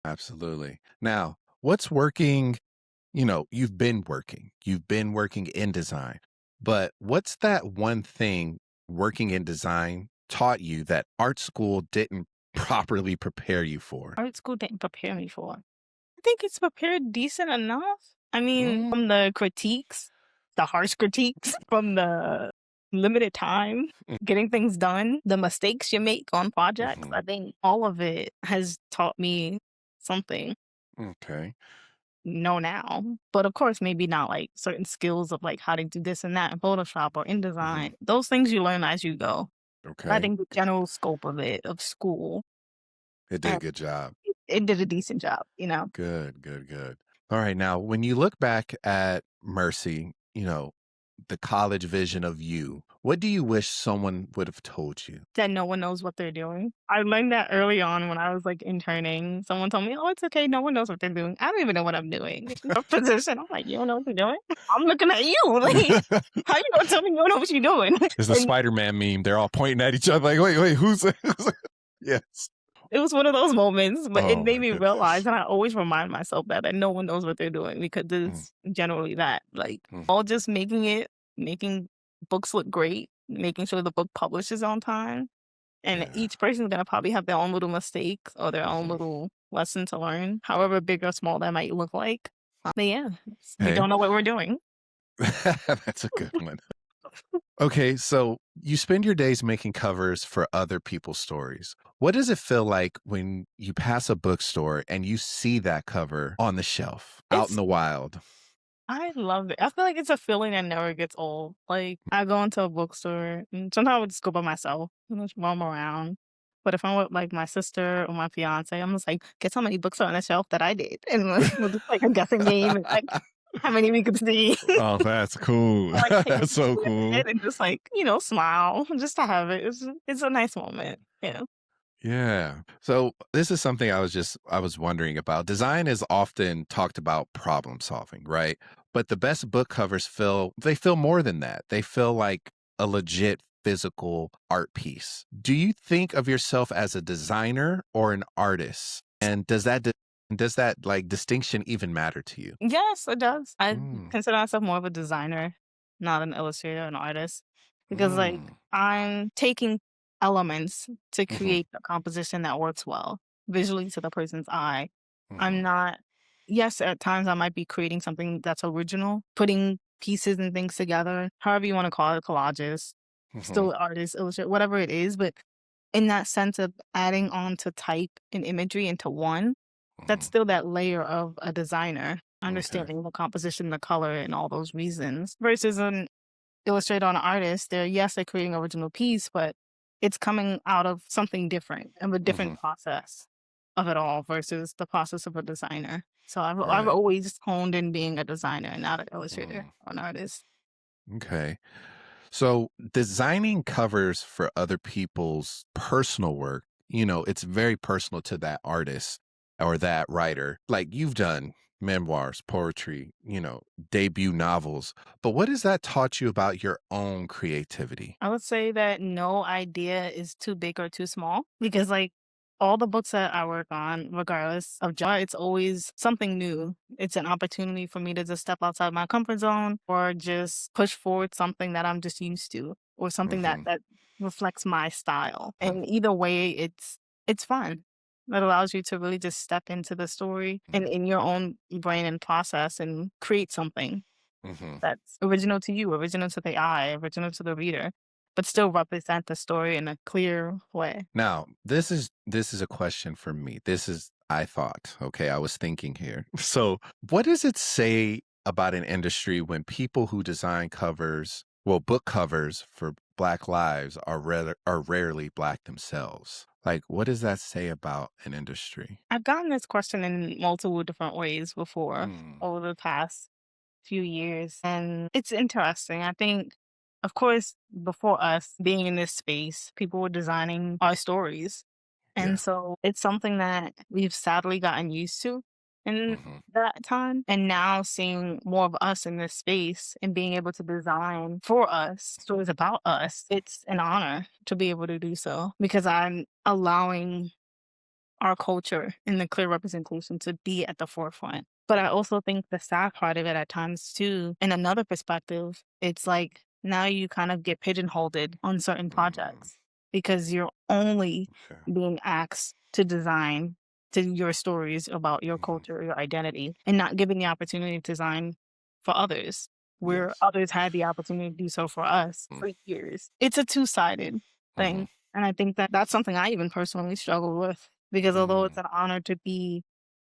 Absolutely. Now, what's working? You've been working in design, but what's that one thing working in design taught you that art school didn't properly prepare you for? Art school didn't prepare me for. I think it's prepared decent enough. I mean, Mm. from the critiques, the harsh critiques, from the limited time, getting things done, the mistakes you make on projects, Mhm. I think all of it has taught me something Okay. know now. But of course, maybe not like certain skills of like how to do this and that in Photoshop or Mhm. InDesign. Those things you learn as you go. I Okay. think the general scope of it, of school, It did a and good job. it did a decent job, you know? Good, good, good. All right. Now, when you look back at Mercy, the college vision of you, what do you wish someone would have told you? That no one knows what they're doing. I learned that early on when I was, like, interning. Someone told me, "Oh, it's okay. No one knows what they're doing." I don't even know what I'm doing. A position. I'm like, "You don't know what you're doing? I'm looking at you. Like, how you gonna tell me you don't know what you're doing?" It's the And Spider-Man meme. They're all pointing at each other like, wait, who's yes. it was one of those moments, but it Oh made my me realize, goodness. and I always remind myself that no one knows what they're doing because Mm, it's generally that. Like, mm, all just making books look great, making sure the book publishes on time. And yeah. each person's gonna probably have their own little mistakes or their own Mhm. little lesson to learn, however big or small that might look like. But yeah, we Hey, don't know what we're doing. that's a good one. Okay, so you spend your days making covers for other people's stories. What does it feel like when you pass a bookstore and you see that cover on the shelf out in It's the wild? I love it. I feel like it's a feeling that never gets old. Like I go into a bookstore and sometimes I would just go by myself and just roam around. But if I'm with like my sister or my fiance, I'm just like, guess how many books are on the shelf that I did? And like, we'll just like a guessing game and like how many we could see. Oh, that's cool. Like take a That's so picture in cool. it and just like, smile just to have it. It's a nice moment. Yeah. Yeah. So this is something I was wondering about. Design is often talked about problem solving, right? But the best book covers feel more than that. They feel like a legit physical art piece. Do you think of yourself as a designer or an artist? And does that like distinction even matter to you? Yes, it does. I Mm, consider myself more of a designer, not an illustrator, an artist. Because like mm, I'm taking elements to mhm, create a composition that works well visually to the person's eye. I'm mhm, not yes, at times I might be creating something that's original, putting pieces and things together, however you want to call it, collages, mhm, still artist, illustrator, whatever it is, but in that sense of adding on to type and imagery into one, that's mhm. still that layer of a designer, Okay. understanding the composition, the color, and all those reasons. Versus an illustrator or an artist, they're creating an original piece, but it's coming out of something different, of a different Mhm. process of it all versus the process of a designer. So I've Right. always honed in being a designer and not an illustrator Mm, or an artist. okay. So designing covers for other people's personal work, it's very personal to that artist or that writer. Like you've done memoirs, poetry, debut novels. But what has that taught you about your own creativity? I would say that no idea is too big or too small because like all the books that I work on, regardless of genre, it's always something new. It's an opportunity for me to just step outside my comfort zone or just push forward something that I'm just used to or something that Mhm. that reflects my style. And either way, it's fun. It allows you to really just step into the story and Mhm. in your own brain and process and create something Mhm. that's original to you, original to the eye, original to the reader, but still represent the story in a clear way. Now, this is a question for me. This is I thought, okay, I was thinking here. So, what does it say about an industry when people who design covers, well, book covers for Black lives are rarely Black themselves? Like, what does that say about an industry? I've gotten this question in multiple different ways before Mm, over the past few years, and it's interesting. I think, of course, before us being in this space, people were designing our stories. And yeah. so it's something that we've sadly gotten used to in Hmm. that time. And now seeing more of us in this space and being able to design for us stories about us, it's an honor to be able to do so because I'm allowing our culture and the clear representation to be at the forefront. But I also think the sad part of it at times too, in another perspective, it's like now you kind of get pigeonholed on certain Mm, projects because you're only okay. being asked to design to your stories about your Hmm. culture, your identity, and not given the opportunity to design for others, where Yes. others had the opportunity to do so for us for years. It's a two-sided Mm-hmm. thing. And I think that that's something I even personally struggle with because although it's Mm, an honor to be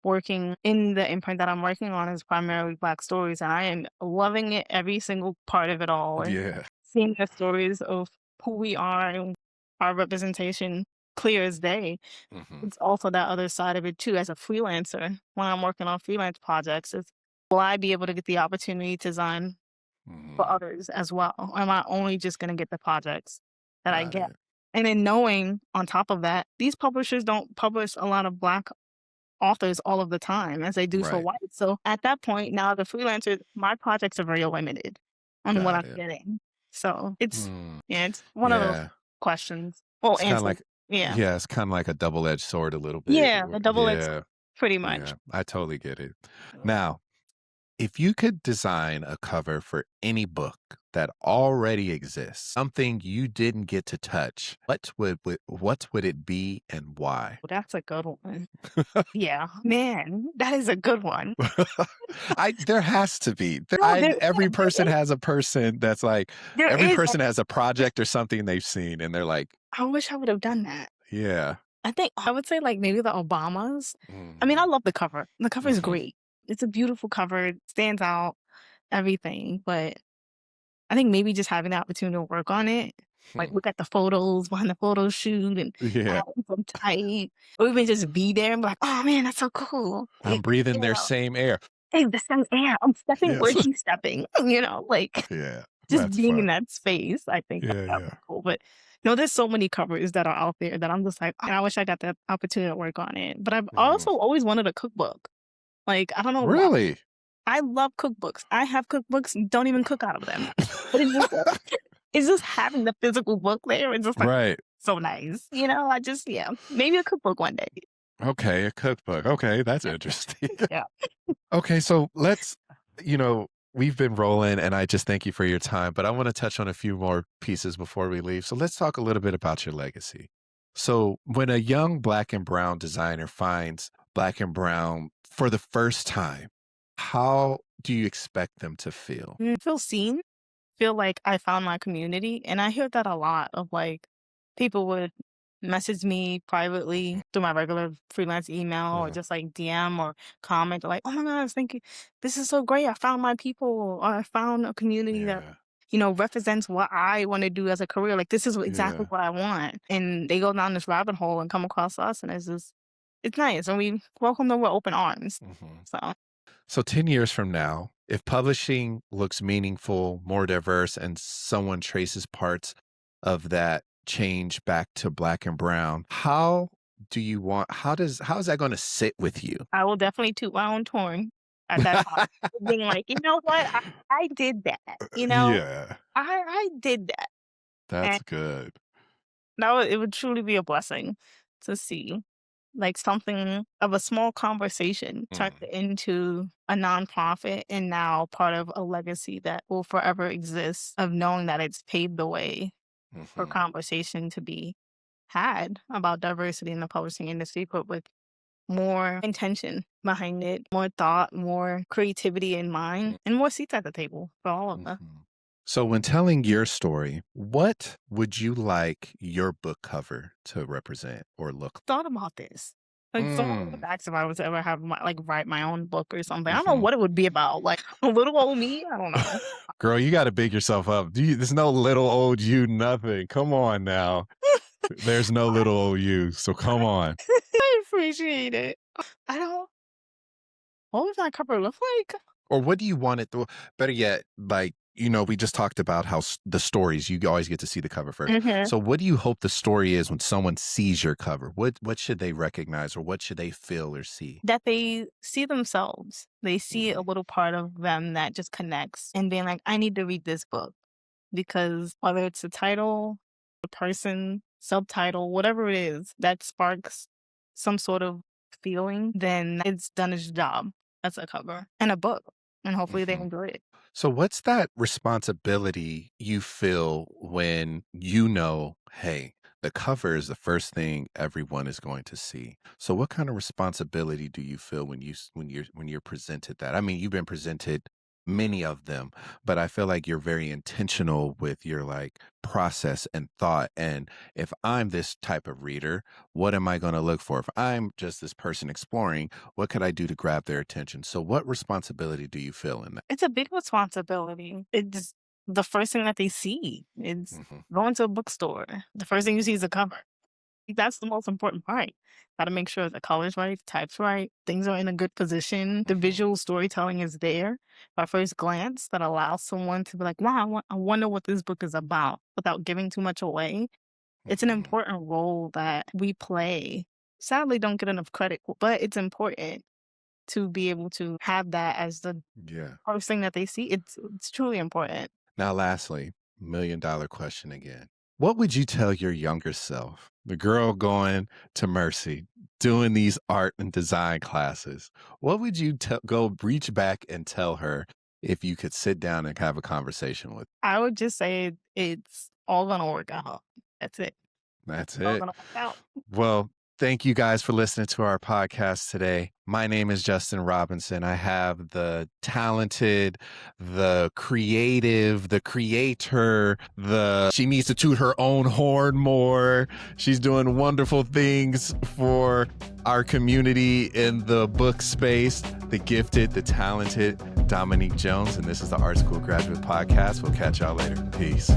working in the imprint that I'm working on is primarily Black stories, and I am loving it every single part of it all and yeah. seeing the stories of who we are and our representation clear as day. Hmm. It's also that other side of it too as a freelancer. When I'm working on freelance projects, is will I be able to get the opportunity to design for Hmm. others as well? Or am I only just gonna get the projects that I Got get? it. And then knowing on top of that, these publishers don't publish a lot of Black authors all of the time as they do for Right. white. So at that point, now the freelancer, my projects are very limited on what Got I'm it. getting. So it's Hmm. yeah, it's one of those Yeah. questions. Well, It's kind of answers. like, Yeah. yeah, it's kind of like a double-edged sword a little bit. Yeah, a double-edged sword, Yeah. pretty much. Yeah. I totally get it. Now, if you could design a cover for any book that already exists, something you didn't get to touch, what would it be and why? Well, that's a good one. Yeah, man, that is a good one. I there has to be. No, Every person has a person that's like there every is. person has a project or something they've seen and they're like, I wish I would have done that. yeah. I think I would say, like, maybe the Obamas. I mean, I Mm, love the cover. The cover is mhm, great. It's a beautiful cover, it stands out, everything, but I think maybe just having the opportunity to work on it, like, hmm. look at the photos behind the photo shoot and Yeah. have them tight, or even just be there and be like, "Oh, man, that's so cool." I'm Like, breathing you their know, same air. "Hey, the sun's air. I'm stepping where Yes. she's stepping," like, Yeah. just That's being in fun. that space, I think Yeah, that yeah. was cool, but, there's so many covers that are out there that I'm just like, "I wish I got the opportunity to work on it," but I've Mhm. also always wanted a cookbook. Like, I don't know why. Really? I love cookbooks. I have cookbooks, don't even cook out of them. But it's just it's just having the physical book there, it's just like, Right. so nice, I just yeah, maybe a cookbook one day. Okay, a cookbook. Okay, that's Yeah, interesting. yeah. Okay, so we've been rolling and I just thank you for your time, but I want to touch on a few more pieces before we leave. So let's talk a little bit about your legacy. So when a young Black and Brown designer finds Black and Brown for the first time, how do you expect them to feel? Feel seen, feel like I found my community, and I hear that a lot of, like, people would message me privately through my regular freelance email or Mhm. just, like, DM or comment like, "Oh my gosh, thank you. This is so great. I found my people, or I found a community that" Yeah. represents what I want to do as a career. Like this is exactly Yeah. what I want. And they go down this rabbit hole and come across us and it's nice. And we welcome them with open arms. Mhm. So So 10 years from now, if publishing looks meaningful, more diverse, and someone traces parts of that change back to Black and Brown, how is that going to sit with you? I will definitely toot my own horn at that time. Being like, you know what? I did that. Yeah, I did that. And that's good. it would truly be a blessing to see. like something of a small conversation turned into a nonprofit and now part of a legacy that will forever exist, of knowing that it's paved the way for conversation to be had about diversity in the publishing industry, but with more intention behind it, more thought, more creativity in mind, and more seats at the table for all of us. So when telling your story, what would you like your book cover to represent or look Thought about this. Like, someone would ask if I was to ever have write my own book or something. I don't know what it would be about. Like, a little old me? I don't know. Girl, you got to big yourself up. There's no little old you, nothing. Come on now. There's no little old you, so come on. I appreciate it. What would that cover look like? Or what do you want it to, better yet, like, we just talked about how the stories, you always get to see the cover first. So what do you hope the story is when someone sees your cover? What should they recognize, or what should they feel or see? That they see themselves. They see a little part of them that just connects, and being like, I need to read this book. Because whether it's the title, the person, subtitle, whatever it is that sparks some sort of feeling, then it's done its job as a cover and a book. And hopefully they enjoy it. So what's that responsibility you feel when hey, the cover is the first thing everyone is going to see? So what kind of responsibility do you feel when you're presented that? I mean, you've been presented many of them, but I feel like you're very intentional with your process and thought. And if I'm this type of reader, what am I going to look for? If I'm just this person exploring, what could I do to grab their attention? So what responsibility do you feel in that? It's a big responsibility. It's the first thing that they see. It's going to a bookstore. The first thing you see is a cover. That's the most important part. Got to make sure the color's right, type's right, things are in a good position. The visual storytelling is there by first glance that allows someone to be like, wow, I wonder what this book is about, without giving too much away. It's an important role that we play. Sadly, don't get enough credit, but it's important to be able to have that as the first thing that they see. It's truly important. Now, lastly, $1 million question again. What would you tell your younger self, the girl going to Mercy, doing these art and design classes? What would you go reach back and tell her if you could sit down and have a conversation with her? I would just say it's all going to work out. That's it. That's It's all it. going to work out. Well, thank you guys for listening to our podcast today. My name is Justin Robinson. I have the talented, the creative, the creator, she needs to toot her own horn more. She's doing wonderful things for our community in the book space, the gifted, the talented Dominique Jones. And this is the Art School Graduate Podcast. We'll catch y'all later. Peace.